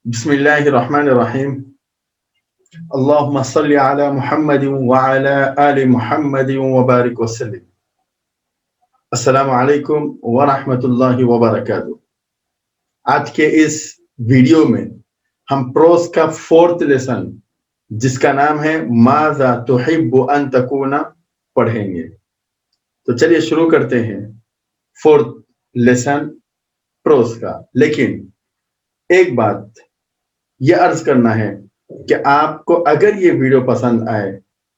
بسم الله الرحمن الرحيم. اللهم صل على محمد وعلى آل محمد وبارك وسلم. السلام علیکم ورحمۃ اللہ وبرکاتہ. آج کے اس ویڈیو میں ہم پروز کا 4th لیسن جس کا نام ہے ماذا تحب ان تکون پڑھیں گے. تو چلیے شروع کرتے ہیں 4th لیسن پروز کا. لیکن ایک بات یہ عرض کرنا ہے کہ آپ کو اگر یہ ویڈیو پسند آئے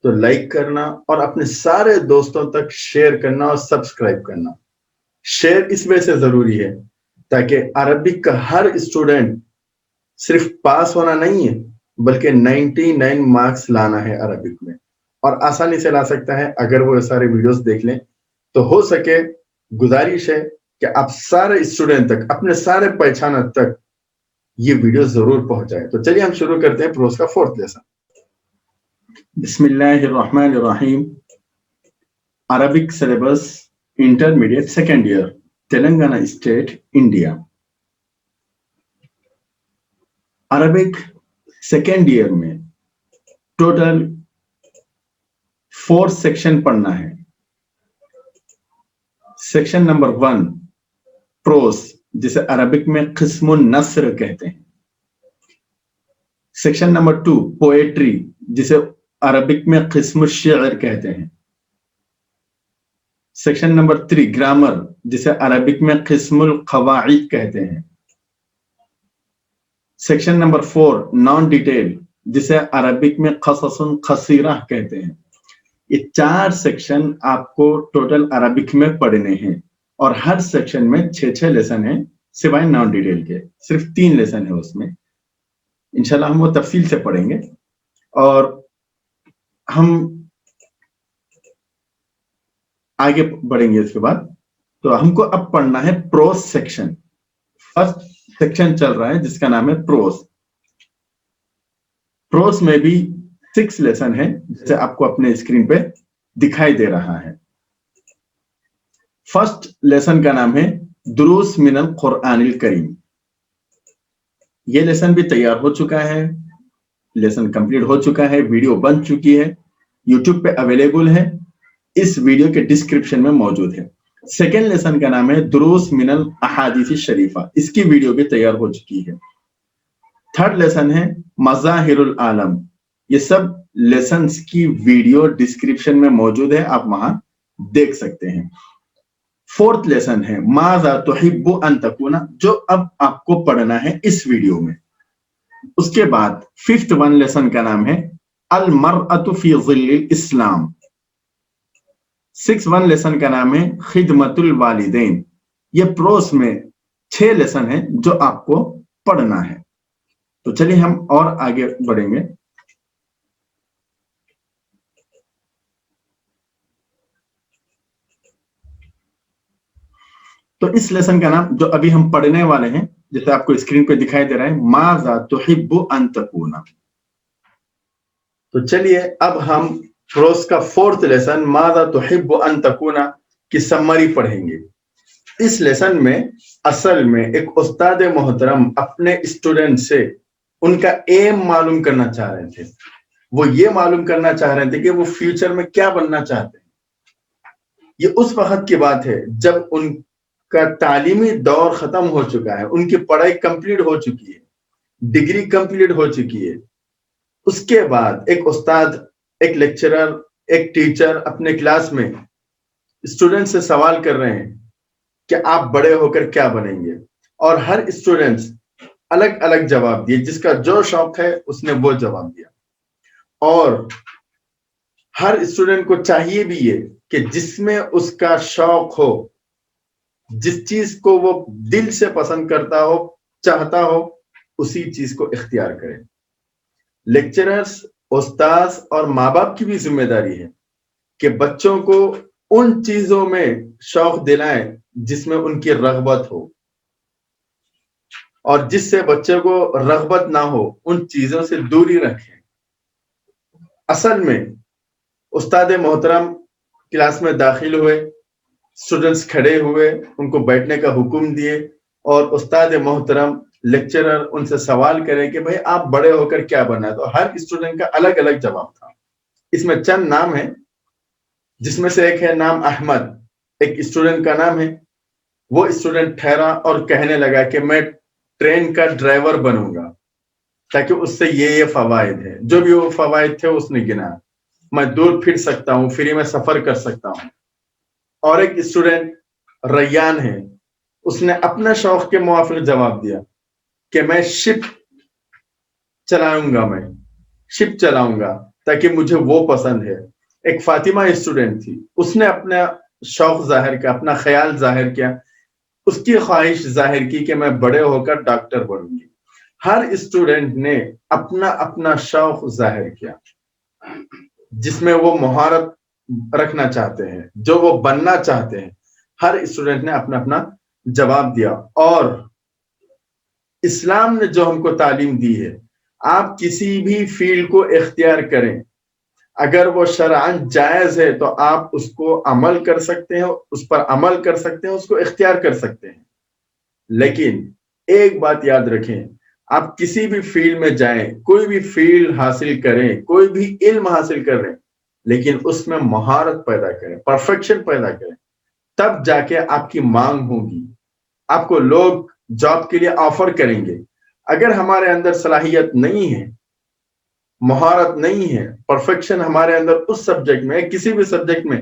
تو لائک کرنا اور اپنے سارے دوستوں تک شیئر کرنا اور سبسکرائب کرنا. شیئر اس وجہ سے ضروری ہے تاکہ عربک کا ہر اسٹوڈنٹ صرف پاس ہونا نہیں ہے بلکہ 99 مارکس لانا ہے عربک میں، اور آسانی سے لا سکتا ہے اگر وہ سارے ویڈیوز دیکھ لیں. تو ہو سکے گزارش ہے کہ آپ سارے اسٹوڈنٹ تک، اپنے سارے پہچانت تک یہ ویڈیو ضرور پہنچائے. تو چلیے ہم شروع کرتے ہیں پروز کا 4th لیسن. بسم اللہ الرحمن الرحیم. Arabic syllabus intermediate second year, Telangana state, India. Arabic second year میں ٹوٹل 4 سیکشن پڑھنا ہے. سیکشن نمبر 1 پروز، جسے عربک میں قسم النثر کہتے ہیں. سیکشن نمبر 2 پوئٹری، جسے عربک میں قسم الشعر کہتے ہیں. سیکشن نمبر 3 گرامر، جسے عربک میں قسم القواعد کہتے ہیں. سیکشن نمبر 4 نان ڈیٹیل، جسے عربک میں قصص قصیرہ کہتے ہیں. یہ 4 سیکشن آپ کو ٹوٹل عربک میں پڑھنے ہیں، اور ہر سیکشن میں 6 لیسن ہیں سوائے نان ڈیٹیل کے. صرف 3 لیسن ہے اس میں. انشاءاللہ ہم وہ تفصیل سے پڑھیں گے. اور ہم آگے بڑھیں گے اس کے بعد. تو ہم کو اب پڑھنا ہے پروز سیکشن. فرسٹ سیکشن چل رہا ہے جس کا نام ہے پروز. پروز میں بھی 6 لیسن ہے جسے آپ کو اپنے اسکرین پہ دکھائی دے رہا ہے. فرسٹ لیسن کا نام ہے دروس من القرآن الکریم. یہ لیسن بھی تیار ہو چکا ہے، لیسن کمپلیٹ ہو چکا ہے، ویڈیو بن چکی ہے، یوٹیوب پہ اویلیبل ہے، اس ویڈیو کے ڈسکرپشن میں موجود ہے. سیکنڈ لیسن کا نام ہے دروس من الاحادیث الشریفہ. اس کی ویڈیو بھی تیار ہو چکی ہے. تھرڈ لیسن ہے مظاہر العالم. یہ سب لیسنز کی ویڈیو ڈسکرپشن میں موجود ہے، آپ وہاں دیکھ سکتے ہیں. فورتھ لیسن ہے ماذا تحب ان تکون، جو اب آپ کو پڑھنا ہے اس ویڈیو میں. اس کے بعد 5th لیسن کا نام ہے المرأة فی ظل الاسلام. 6th لیسن کا نام ہے خدمت الوالدین. یہ پروز میں 6 لیسن ہیں جو آپ کو پڑھنا ہے. تو چلیے ہم اور آگے بڑھیں گے. تو اس لیسن کا نام جو ابھی ہم پڑھنے والے ہیں، جیسے آپ کو اسکرین پہ دکھائی دے رہا ہے، ماذا تحب ان تکون. تو چلیے اب ہم پروز کا 4th لیسن ماذا تحب ان تکون کی سمری پڑھیں گے. اس لیسن میں اصل میں ایک استاد محترم اپنے اسٹوڈنٹ سے ان کا ایم معلوم کرنا چاہ رہے تھے. وہ یہ معلوم کرنا چاہ رہے تھے کہ وہ فیوچر میں کیا بننا چاہتے ہیں. یہ اس وقت کی بات ہے جب ان کا تعلیمی دور ختم ہو چکا ہے، ان کی پڑھائی کمپلیٹ ہو چکی ہے، ڈگری کمپلیٹ ہو چکی ہے. اس کے بعد ایک استاد، ایک لیکچرر، ایک ٹیچر اپنے کلاس میں اسٹوڈنٹ سے سوال کر رہے ہیں کہ آپ بڑے ہو کر کیا بنیں گے، اور ہر اسٹوڈنٹ الگ الگ جواب دیے. جس کا جو شوق ہے اس نے وہ جواب دیا. اور ہر اسٹوڈنٹ کو چاہیے بھی یہ کہ جس میں اس کا شوق ہو، جس چیز کو وہ دل سے پسند کرتا ہو، چاہتا ہو، اسی چیز کو اختیار کرے. لیکچررز، استاذ اور ماں باپ کی بھی ذمہ داری ہے کہ بچوں کو ان چیزوں میں شوق دلائیں جس میں ان کی رغبت ہو، اور جس سے بچے کو رغبت نہ ہو ان چیزوں سے دوری رکھیں. اصل میں استاد محترم کلاس میں داخل ہوئے، اسٹوڈنٹس کھڑے ہوئے، ان کو بیٹھنے کا حکم دیے، اور استاد محترم لیکچرر ان سے سوال کرے کہ بھائی آپ بڑے ہو کر کیا بننا ہے، تو ہر اسٹوڈنٹ کا الگ الگ جواب تھا. اس میں چند نام ہیں، جس میں سے ایک ہے نام احمد. ایک اسٹوڈنٹ کا نام ہے. وہ اسٹوڈنٹ ٹھہرا اور کہنے لگا کہ میں ٹرین کا ڈرائیور بنوں گا تاکہ اس سے یہ فوائد ہے. جو بھی وہ فوائد تھے اس نے گنا. میں دور پھر سکتا ہوں، فری میں سفر کر سکتا ہوں. اور ایک اسٹوڈنٹ ریان ہے، اس نے اپنا شوق کے موافق جواب دیا کہ میں شپ چلاؤں گا تاکہ مجھے وہ پسند ہے. ایک فاطمہ اسٹوڈنٹ تھی، اس نے اپنا شوق ظاہر کیا، اپنا خیال ظاہر کیا، اس کی خواہش ظاہر کی کہ میں بڑے ہو کر ڈاکٹر بنوں گی. ہر اسٹوڈنٹ نے اپنا اپنا شوق ظاہر کیا جس میں وہ مہارت رکھنا چاہتے ہیں، جو وہ بننا چاہتے ہیں. ہر اسٹوڈنٹ نے اپنا اپنا جواب دیا. اور اسلام نے جو ہم کو تعلیم دی ہے، آپ کسی بھی فیلڈ کو اختیار کریں، اگر وہ شرعاً جائز ہے تو آپ اس کو عمل کر سکتے ہیں، اس پر عمل کر سکتے ہیں، اس کو اختیار کر سکتے ہیں. لیکن ایک بات یاد رکھیں، آپ کسی بھی فیلڈ میں جائیں، کوئی بھی فیلڈ حاصل کریں، کوئی بھی علم حاصل کریں، لیکن اس میں مہارت پیدا کریں، پرفیکشن پیدا کریں، تب جا کے آپ کی مانگ ہوگی، آپ کو لوگ جاب کے لیے آفر کریں گے. اگر ہمارے اندر صلاحیت نہیں ہے، مہارت نہیں ہے، پرفیکشن ہمارے اندر اس سبجیکٹ میں، کسی بھی سبجیکٹ میں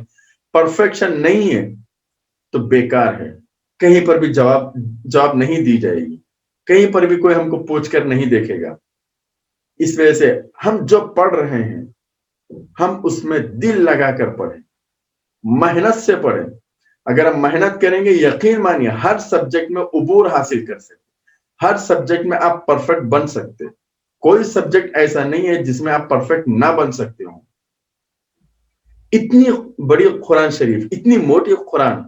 پرفیکشن نہیں ہے، تو بیکار ہے. کہیں پر بھی جواب نہیں دی جائے گی، کہیں پر بھی کوئی ہم کو پوچھ کر نہیں دیکھے گا. اس وجہ سے ہم جو پڑھ رہے ہیں، ہم اس میں دل لگا کر پڑھیں، محنت سے پڑھیں. اگر ہم محنت کریں گے، یقین مانیے ہر سبجیکٹ میں عبور حاصل کر سکتے، ہر سبجیکٹ میں آپ پرفیکٹ بن سکتے. کوئی سبجیکٹ ایسا نہیں ہے جس میں آپ پرفیکٹ نہ بن سکتے ہوں. اتنی بڑی قرآن شریف، اتنی موٹی قرآن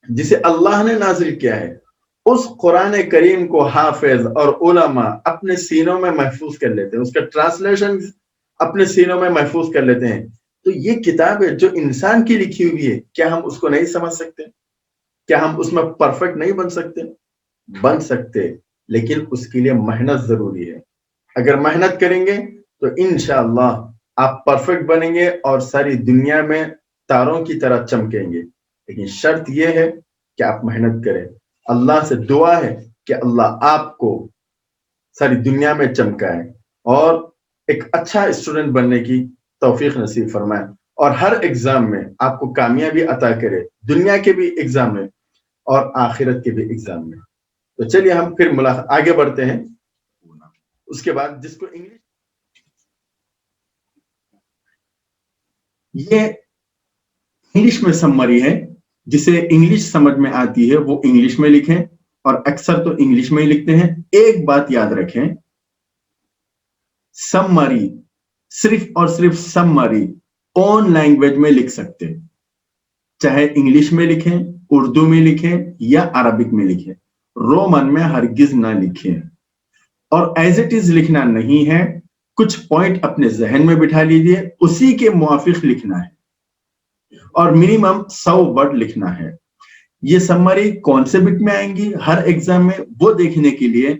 جسے اللہ نے نازل کیا ہے، اس قرآن کریم کو حافظ اور علماء اپنے سینوں میں محفوظ کر لیتے ہیں، اس کا ٹرانسلیشن اپنے سینوں میں محفوظ کر لیتے ہیں. تو یہ کتاب ہے جو انسان کی لکھی ہوئی ہے، کیا ہم اس کو نہیں سمجھ سکتے؟ کیا ہم اس میں پرفیکٹ نہیں بن سکتے؟ بن سکتے، لیکن اس کے لیے محنت ضروری ہے. اگر محنت کریں گے تو انشاءاللہ آپ پرفیکٹ بنیں گے اور ساری دنیا میں تاروں کی طرح چمکیں گے. لیکن شرط یہ ہے کہ آپ محنت کریں. اللہ سے دعا ہے کہ اللہ آپ کو ساری دنیا میں چمکائے اور ایک اچھا اسٹوڈنٹ بننے کی توفیق نصیب فرمائے، اور ہر ایگزام میں آپ کو کامیابی عطا کرے، دنیا کے بھی ایگزام میں اور آخرت کے بھی ایگزام میں. تو چلیے ہم پھر آگے بڑھتے ہیں. اس کے بعد جس کو یہ انگلش میں سمری ہے، جسے انگلش سمجھ میں آتی ہے وہ انگلش میں لکھیں، اور اکثر تو انگلش میں ہی لکھتے ہیں. ایک بات یاد رکھیں، سمری صرف اور صرف سمری اون لینگویج میں لکھ سکتے، چاہے انگلش میں لکھیں، اردو میں لکھیں یا عربک میں لکھیں، رومن میں ہرگز نہ لکھیں. اور ایز اٹ از لکھنا نہیں ہے، کچھ پوائنٹ اپنے ذہن میں بٹھا لیجئے، اسی کے موافق لکھنا ہے، اور منیمم 100 ورڈ لکھنا ہے. یہ سمری کون سے بٹ میں آئیں گی ہر ایگزام میں، وہ دیکھنے کے لیے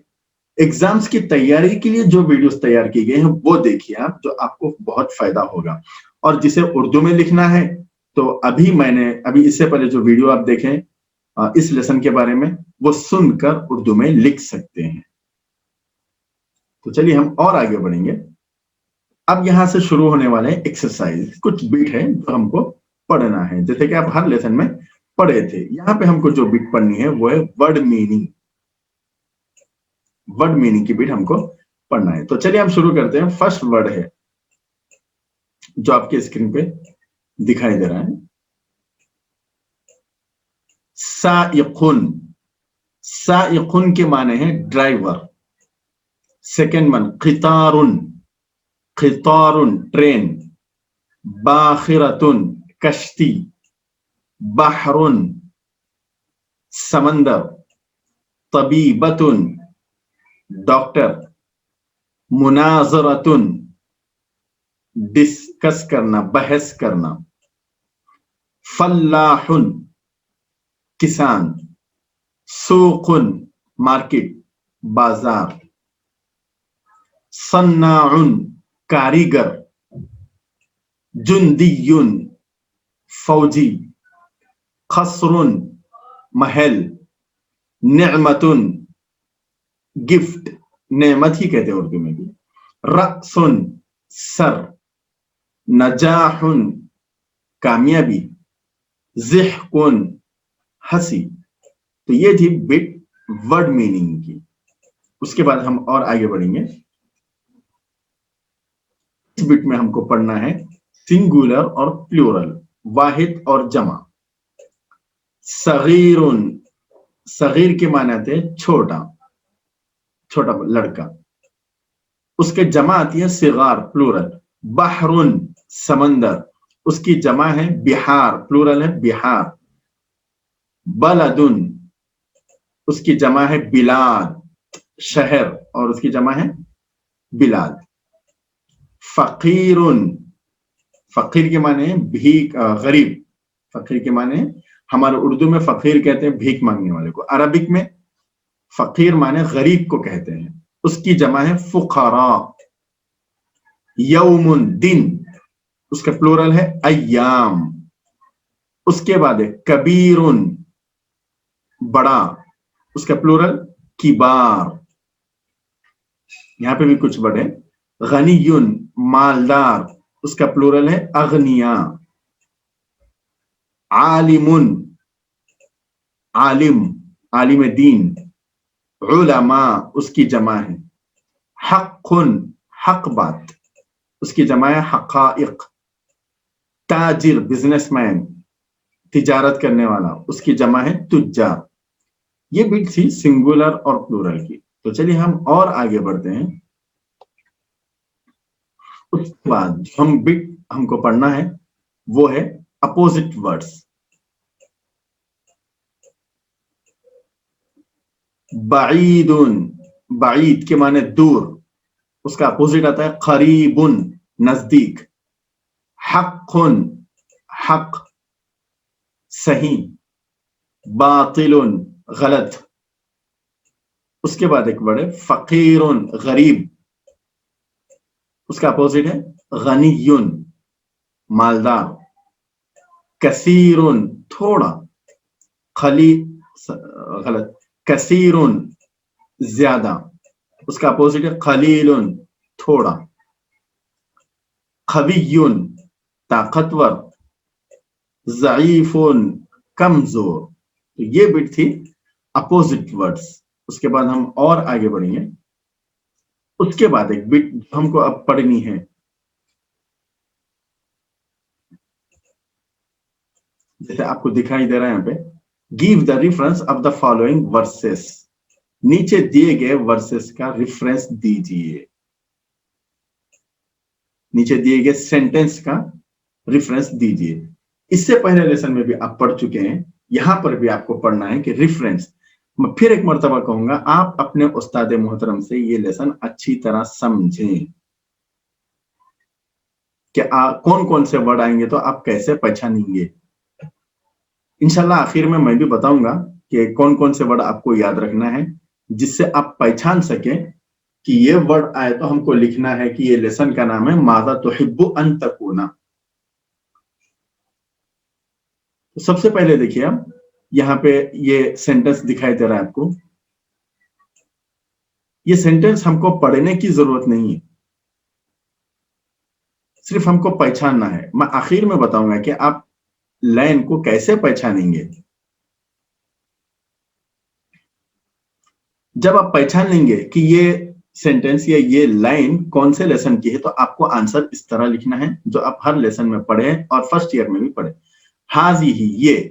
ایگزامز کی تیاری کے لیے جو ویڈیوز تیار کی گئے ہیں وہ دیکھیے آپ، جو آپ کو بہت فائدہ ہوگا. اور جسے اردو میں لکھنا ہے تو ابھی اس سے پہلے جو ویڈیو آپ دیکھیں اس لیسن کے بارے میں، وہ سن کر اردو میں لکھ سکتے ہیں. تو چلیے ہم اور آگے بڑھیں گے. اب یہاں سے شروع ہونے والے ایکسرسائز، کچھ بیٹ ہے جو ہم کو پڑھنا ہے، جیسے کہ آپ ہر لیسن میں پڑھے تھے. یہاں پہ ہم کو جو بیٹ پڑھنی ہے وہ ہے ورڈ میننگ. ورڈ میننگ کی بیٹ ہم کو پڑھنا ہے. تو چلیے ہم شروع کرتے ہیں. فرسٹ ورڈ ہے جو آپ کے اسکرین پہ دکھائی دے رہا ہے، سائقن. سائقن کے معنی ہے ڈرائیور. سیکنڈ ون قطارن. قطارن ٹرین. باخرتن کشتی. بحرن سمندر. طبیبتن ڈاکٹر. مناظرتن ڈسکس کرنا، بحث کرنا. فلاحن کسان. سوقن مارکیٹ. بازار. صناعن کاریگر. جندیون فوجی. خسرن محل. نعمتن گفٹ، نعمت ہی کہتے ہیں اردو میں بھی. رأسن سر. نجاحن کامیابی. ضحکن ہنسی. تو یہ تھی بٹ ورڈ میننگ کی. اس کے بعد ہم اور آگے بڑھیں گے. اس بٹ میں ہم کو پڑھنا ہے سنگولر اور پلورل، واحد اور جمع. صغیرن، صغیر کے معنی آتے ہیں چھوٹا، چھوٹا لڑکا. اس کے جمع آتی ہے صغار پلورل. بحرن سمندر، اس کی جمع ہے بحار پلورل ہے بحار. بلدن اس کی جمع ہے بلاد شہر اور اس کی جمع ہے بلاد. فقیرن، فقیر کے معنی ہے بھیک غریب. فقیر کے معنی ہمارے اردو میں فقیر کہتے ہیں بھیک مانگنے والے کو، عربک میں فقیر معنی غریب کو کہتے ہیں. اس کی جمع ہے فقراء. یوم دن، اس کا پلورل ہے ایام. اس کے بعد ہے کبیرن بڑا، اس کا پلورل کبار. یہاں پہ بھی کچھ بڑے. غنیون مالدار، اس کا پلورل ہے اغنیا. عالمن عالم، عالم دین. علماء اس کی جمع ہے. حق حق بات، اس کی جمع ہے حقائق. تاجر بزنس مین، تجارت کرنے والا، اس کی جمع ہے تجار. یہ بٹ تھی سنگولر اور پلورل کی. تو چلیے ہم اور آگے بڑھتے ہیں. اس کے بعد جو ہم بٹ ہم کو پڑھنا ہے وہ ہے اپوزٹ ورڈز. بعیدن، بعید کے معنی دور، اس کا اپوزٹ آتا ہے قریبن نزدیک. حق حق صحیح. باطل غلط. اس کے بعد ایک ورڈ ہے فقیر غریب، اس کا اپوزٹ ہے غنی مالدار. کثیر تھوڑا. غلط. کثیر زیادہ، اس کا اپوزٹ ہے قلیل تھوڑا. قوی طاقتور. ضعیف کمزور. تو یہ بٹ تھی اپوزٹ ورڈز. اس کے بعد ہم اور آگے بڑھیں گے. اس کے بعد ایک بٹ ہم کو اب پڑھنی ہے. جیسے آپ کو دکھائی دے رہا ہے یہاں پہ give the reference of the following verses. نیچے دیے گئے ورسز کا ریفرنس دیجیے. نیچے دیے گئے سینٹینس کا ریفرنس دیجیے. اس سے پہلے لیسن میں بھی آپ پڑھ چکے ہیں، یہاں پر بھی آپ کو پڑھنا ہے کہ ریفرنس. میں پھر ایک مرتبہ کہوں گا آپ اپنے استاد محترم سے یہ لیسن اچھی طرح سمجھیں کہ کون کون سے ورڈ آئیں گے تو آپ کیسے پہچانیں گے. انشاءاللہ آخر میں بھی بتاؤں گا کہ کون کون سے ورڈ آپ کو یاد رکھنا ہے جس سے آپ پہچان سکیں کہ یہ ورڈ آئے تو ہم کو لکھنا ہے کہ یہ لیسن کا نام ہے ماذا تحب ان تکون. سب سے پہلے دیکھیے آپ یہاں پہ یہ سینٹنس دکھائی دے رہا ہے آپ کو. یہ سینٹنس ہم کو پڑھنے کی ضرورت نہیں ہے، صرف ہم کو پہچاننا ہے. میں آخر میں بتاؤں گا کہ آپ لائن کو کیسے پہچانیں گے. جب آپ پہچان لیں گے کہ یہ سینٹنس یا یہ لائن کون سے لیسن کی ہے تو آپ کو آنسر اس طرح لکھنا ہے جو آپ ہر لیسن میں پڑھے اور فرسٹ ایئر میں بھی پڑھے. ہاذہ یہ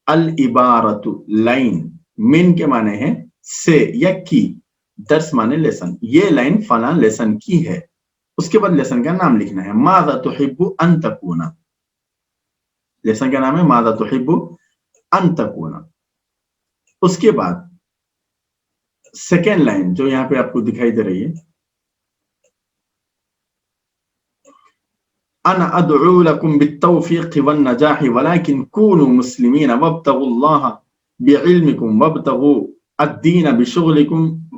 العبارۃ لائن من کے معنی ہے سے یا کی، درس معنی لیسن. یہ لائن فلاں لیسن کی ہے. اس کے بعد لیسن کا نام لکھنا ہے ماذا تحب ان تکون. لیسن کا نام ہے ماذا تحب ان تکون. اس کے بعد سیکنڈ لائن جو یہاں پہ آپ کو دکھائی دے رہی ہے انا ادعو لکم بالتوفیق والنجاح ولكن كونوا مسلمین وابتغوا اللہ بعلمکم وابتغوا الدین بشغلکم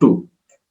2,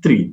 3,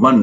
1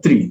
3,